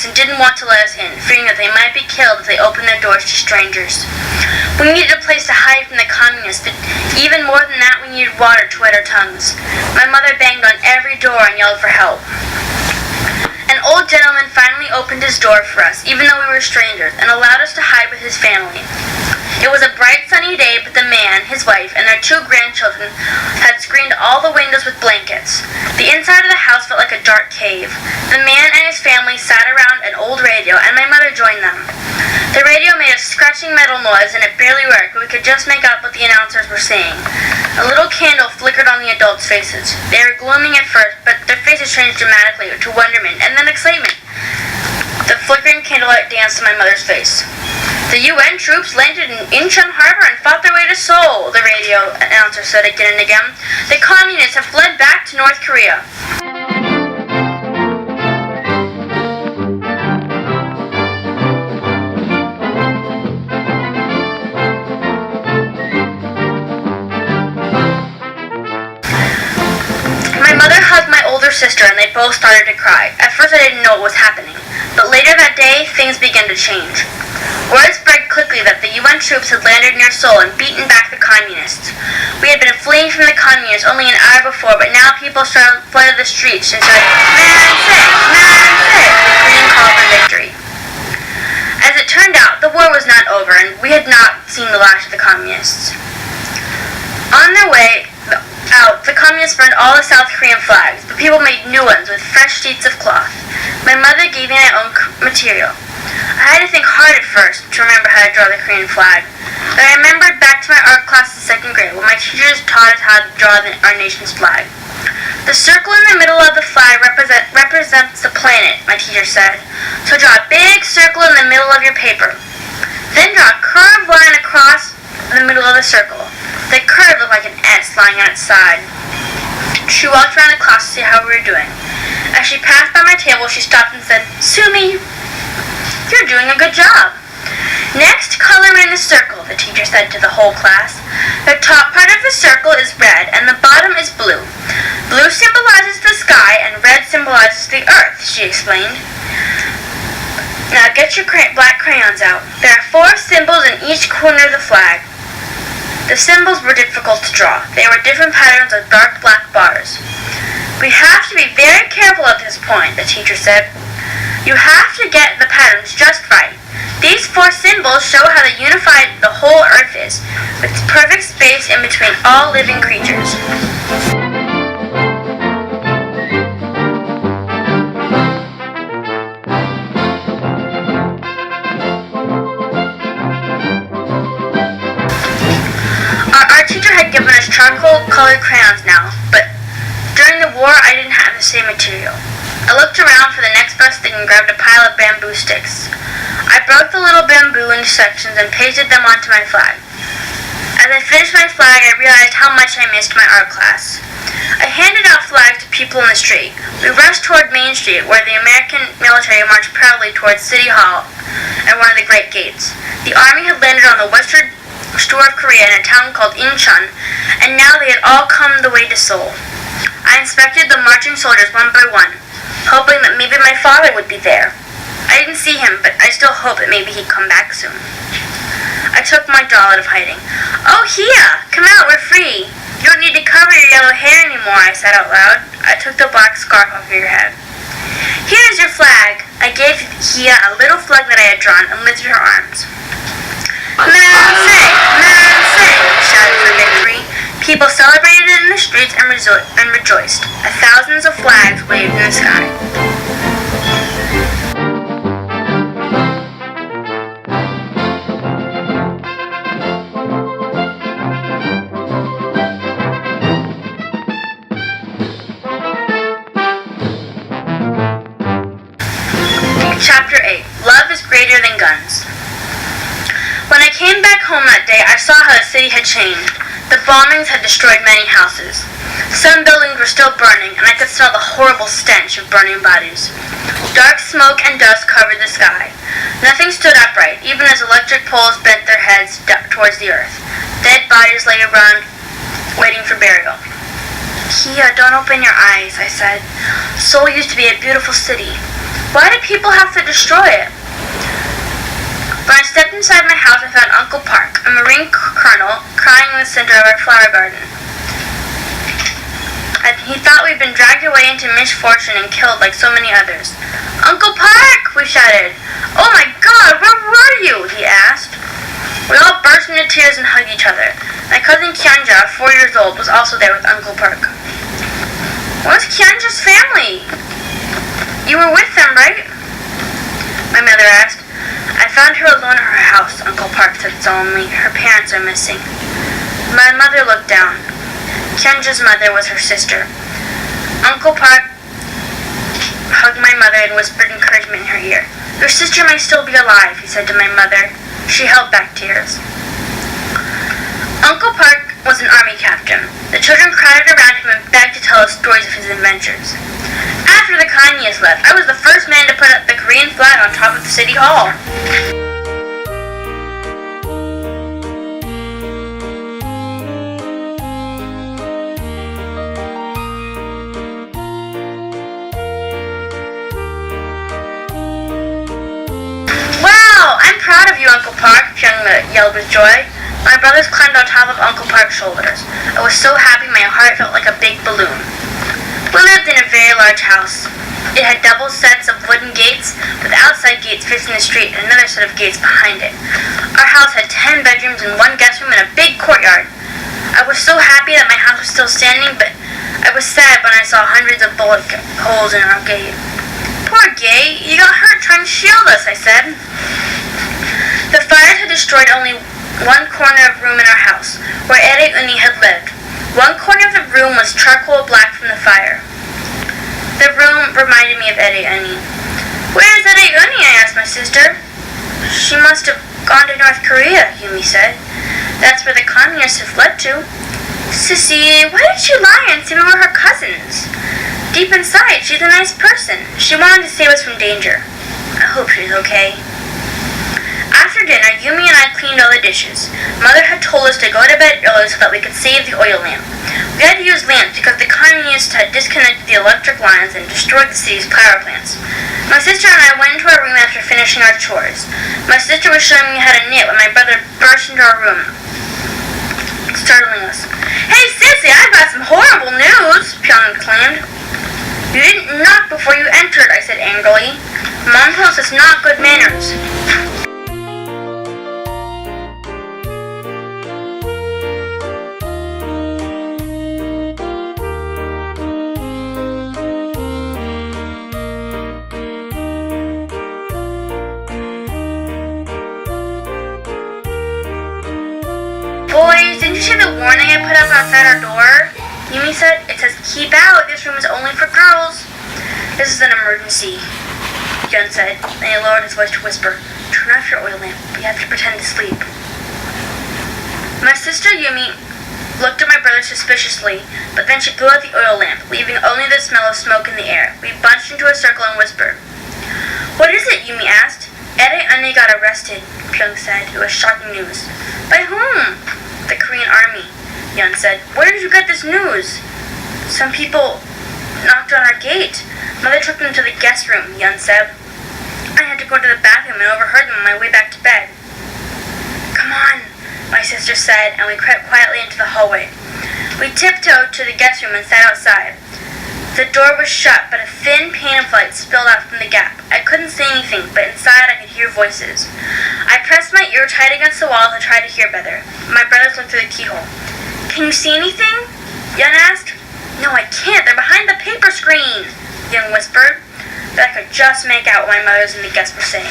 gates and didn't want to let us in, fearing that they might be killed if they opened their doors to strangers. We needed a place to hide from the communists, but even more than that, we needed water to wet our tongues. My mother banged on every door and yelled for help. An old gentleman finally opened his door for us, even though we were strangers, and allowed us to hide with his family. It was a bright sunny day, but the man, his wife, and their 2 grandchildren had screened all the windows with blankets. The inside of the house felt like a dark cave. The man and his family sat around an old radio, and my mother joined them. The radio made a scratching metal noise, and it barely worked, but we could just make out what the announcers were saying. A little candle flickered on the adults' faces. They were glooming at first, but their faces changed dramatically to wonderment and then excitement. The flickering candlelight danced on my mother's face. The UN troops landed in Incheon Harbor and fought their way to Seoul, the radio announcer said again and again. The communists have fled back to North Korea. My mother hugged my older sister and they both started to cry. At first I didn't know what was happening, but later that day, things began to change. Word spread quickly that the UN troops had landed near Seoul and beaten back the communists. We had been fleeing from the communists only an hour before, but now people flooded the streets and shouted, "Man sick! Man sick!" with green call for victory. As it turned out, the war was not over, and we had not seen the last of the communists. On their way out, the communists burned all the South Korean flags, but people made new ones with fresh sheets of cloth. My mother gave me my own material. I had to think hard at first to remember how to draw the Korean flag, but I remembered back to my art class in 2nd grade when my teachers taught us how to draw our nation's flag. The circle in the middle of the flag represents the planet, my teacher said, so draw a big circle in the middle of your paper. Then draw a curved line across the middle of the circle. The curve looked like an S lying on its side. She walked around the class to see how we were doing. As she passed by my table, she stopped and said, "Sumi, you're doing a good job." "Next, color in the circle," the teacher said to the whole class. "The top part of the circle is red and the bottom is blue. Blue symbolizes the sky and red symbolizes the earth," she explained. "Now get your black crayons out. There are 4 symbols in each corner of the flag." The symbols were difficult to draw. They were different patterns of dark black bars. "We have to be very careful at this point," the teacher said. "You have to get the patterns just right. These 4 symbols show how unified the whole earth is, with perfect space in between all living creatures." Our art teacher had given us charcoal-colored crayons now, but during the war I didn't have the same material. I looked around for the next best thing and grabbed a pile of bamboo sticks. I broke the little bamboo into sections and pasted them onto my flag. As I finished my flag, I realized how much I missed my art class. I handed out flags to people in the street. We rushed toward Main Street, where the American military marched proudly towards City Hall and one of the great gates. The army had landed on the western shore of Korea in a town called Incheon, and now they had all come the way to Seoul. I inspected the marching soldiers one by one, hoping that maybe my father would be there. I didn't see him, but I still hoped that maybe he'd come back soon. I took my doll out of hiding. "Oh, Hia! Come out, we're free! You don't need to cover your yellow hair anymore," I said out loud. I took the black scarf off of your head. "Here's your flag." I gave Hia a little flag that I had drawn and lifted her arms. "Man say! Man say!" we shouted for victory. People celebrated it in the streets and rejoiced. Thousands of flags waved in the sky. Chapter 8. Love is Greater Than Guns. When I came back home that day, I saw how the city had changed. The bombings had destroyed many houses. Some buildings were still burning, and I could smell the horrible stench of burning bodies. Dark smoke and dust covered the sky. Nothing stood upright, even as electric poles bent their heads towards the earth. Dead bodies lay around, waiting for burial. "Kia, don't open your eyes," I said. "Seoul used to be a beautiful city. Why do people have to destroy it? When I stepped inside my house, I found Uncle Park, a Marine colonel, crying in the center of our flower garden. He thought we'd been dragged away into misfortune and killed like so many others. "Uncle Park!" we shouted. "Oh my God, where were you?" he asked. We all burst into tears and hugged each other. My cousin Kianja, 4 years old, was also there with Uncle Park. "Where's Kianja's family? You were with them, right?" my mother asked. "I found her alone at her house," Uncle Park said solemnly. "Her parents are missing." My mother looked down. Kianja's mother was her sister. Uncle Park hugged my mother and whispered encouragement in her ear. "Your sister may still be alive," he said to my mother. She held back tears. Uncle Park was an army captain. The children crowded around him and begged to tell us stories of his adventures. After the Kanyas left, I was the first man to put up the Korean flag on top of the city hall. "Wow, I'm proud of you, Uncle Park," Pyong yelled with joy. My brothers climbed on top of Uncle Park's shoulders. I was so happy my heart felt like a big balloon. We lived in a very large house. It had double sets of wooden gates with outside gates facing the street and another set of gates behind it. Our house had 10 bedrooms and 1 guest room and a big courtyard. I was so happy that my house was still standing, but I was sad when I saw hundreds of bullet holes in our gate. "Poor Gay, you got hurt trying to shield us," I said. The fires had destroyed only one corner of room in our house, where Ere Uni had lived. One corner of the room was charcoal black from the fire. The room reminded me of Ere Uni. "Where is Ere Uni?" I asked my sister. "She must have gone to North Korea," Yumi said. "That's where the communists have fled to." "Sissy, why did she lie and say we were her cousins? Deep inside, she's a nice person. She wanted to save us from danger. I hope she's okay." After dinner, Yumi and I cleaned all the dishes. Mother had told us to go to bed early so that we could save the oil lamp. We had to use lamps because the communists had disconnected the electric lines and destroyed the city's power plants. My sister and I went into our room after finishing our chores. My sister was showing me how to knit when my brother burst into our room, startling us. "Hey, Sissy, I've got some horrible news," Pyong exclaimed. "You didn't knock before you entered," I said angrily. "Mom tells us not good manners." "Boys, didn't you see the warning I put up outside our door?" Yumi said. "It says, 'Keep out, this room is only for girls.'" "This is an emergency," Yun said. Then he lowered his voice to whisper, "Turn off your oil lamp. We have to pretend to sleep." My sister Yumi looked at my brother suspiciously, but then she blew out the oil lamp, leaving only the smell of smoke in the air. We bunched into a circle and whispered. "What is it?" Yumi asked. "Ere Uni got arrested," Pyong said. It was shocking news. "By whom?" "The Korean army," Yun said. "Where did you get this news?" "Some people knocked on our gate. Mother took them to the guest room," Yun said. "I had to go to the bathroom and overheard them on my way back to bed." "Come on," my sister said, and we crept quietly into the hallway. We tiptoed to the guest room and sat outside. The door was shut, but a thin pane of light spilled out from the gap. I couldn't see anything, but inside I could hear voices. I pressed my ear tight against the wall to try to hear better. My brothers looked through the keyhole. "Can you see anything?" Yun asked. "No, I can't. They're behind the paper screen," Yun whispered. But I could just make out what my mothers and the guests were saying.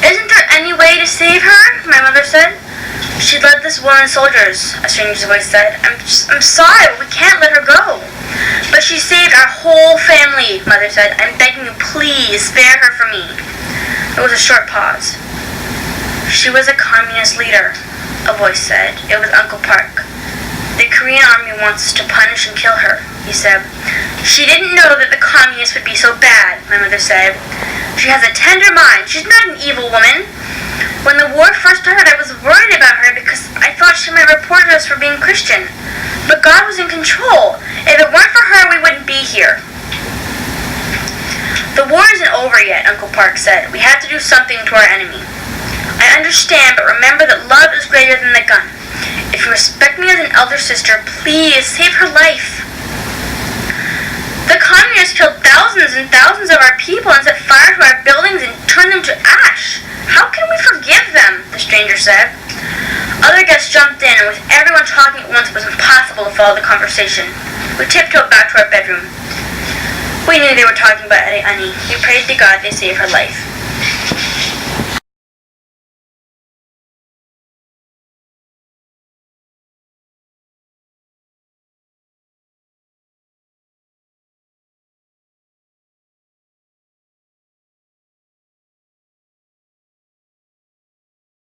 "Isn't there any way to save her?" my mother said. "She led this woman soldiers," a stranger's voice said. I'm sorry, but we can't let her go." "But she saved our whole family," Mother said. "I'm begging you, please spare her for me." There was a short pause. "She was a communist leader," a voice said. It was Uncle Park. "The Korean army wants us to punish and kill her," he said. She didn't know that the communists would be so bad, my mother said. She has a tender mind. She's not an evil woman. When the war first started, I was worried about her because I thought she might report us for being Christian. But God was in control. If it weren't for her, we wouldn't be here. The war isn't over yet, Uncle Park said. We have to do something to our enemy. I understand, but remember that love is greater than the gun. If you respect me as an elder sister, please save her life. The communists killed thousands and thousands of our people and set fire to our buildings and turned them to ash. How can we forgive them? The stranger said. Other guests jumped in, and with everyone talking at once, it was impossible to follow the conversation. We tiptoed back to our bedroom. We knew they were talking about Annie. We prayed to God they save her life.